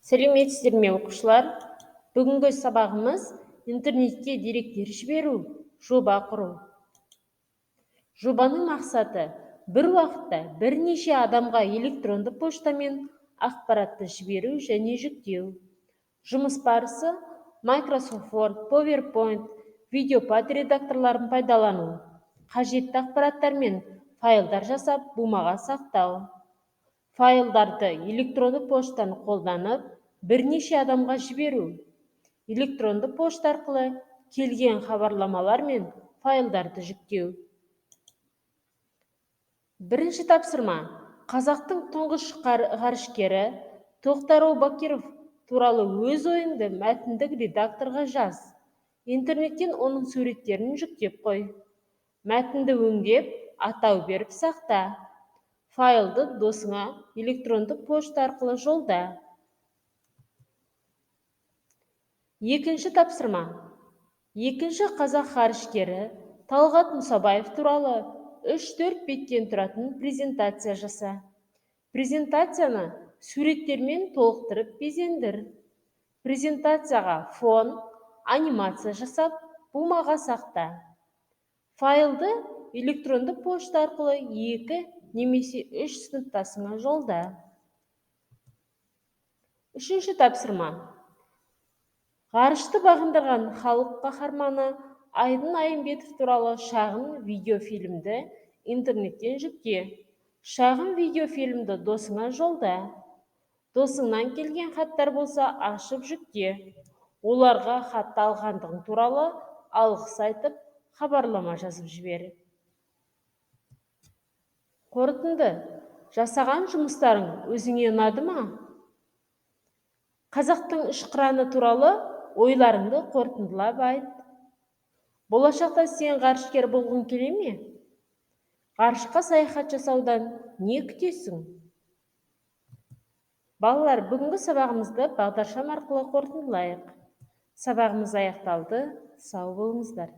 Сәлеметсіздер ме оқушылар? Бүгінгі сабағымыз интернетке деректер жіберу, жоба құру. Жобаның мақсаты бір уақытта бірнеше адамға электронды поштамен ақпаратты жіберу және жүктеу. Жұмыс барысы Microsoft Word, PowerPoint, VideoPad редакторларын пайдалану. Қажетті ақпараттар мен файлдар жасап, бумаға сақтау. Файлдарды электронды поштаны қолданып, бірнеше адамға жіберу. Электронды пошта арқылы келген хабарламалар мен файлдарды жүктеу. Бірінші тапсырма. Қазақтың тұңғыш ғарышкері Тоқтар Әубакиров туралы өз ойыңды мәтіндік редакторға жаз. Интернеттен оның суреттерін жүктеп қой. Мәтінді өңдеп, атау беріп сақта. Файлды досыңа электронды пошта арқылы жолда. Екінші тапсырма. Екінші қазақ ғарышкері Талғат Мұсабаев туралы 3-4 беттен тұратын презентация жаса. Презентацияны суреттермен толықтырып безендір. Презентацияға фон, анимация жасап, бумаға сақта. Файлды электронды пошта арқылы 2 немесе 3 сыныптасыңа жолда. Үшінші тапсырма. Ғарышты бағындырған халық қаһарманы Айдын Айымбетов туралы шағын видеофильмді интернеттен жүкте. Шағын видеофильмді досыңа жолда. Досыңнан келген хаттар болса, ашып жүкте. Оларға хат алғандығың туралы алғыс айтып, хабарлама жазып жібер. Қорытынды. Жасаған жұмыстарың өзіңе ұнады ма? Қазақтың үш қыраны туралы ойларыңды қорытындылап айт. Болашақта сен ғарышкер болғың келе ме? Ғарышқа саяхат жасаудан не күтесің? Балалар, бүгінгі сабағымызды бағдаршам арқылы қорытындылайық. Сабағымыз аяқталды. Сау болыңыздар.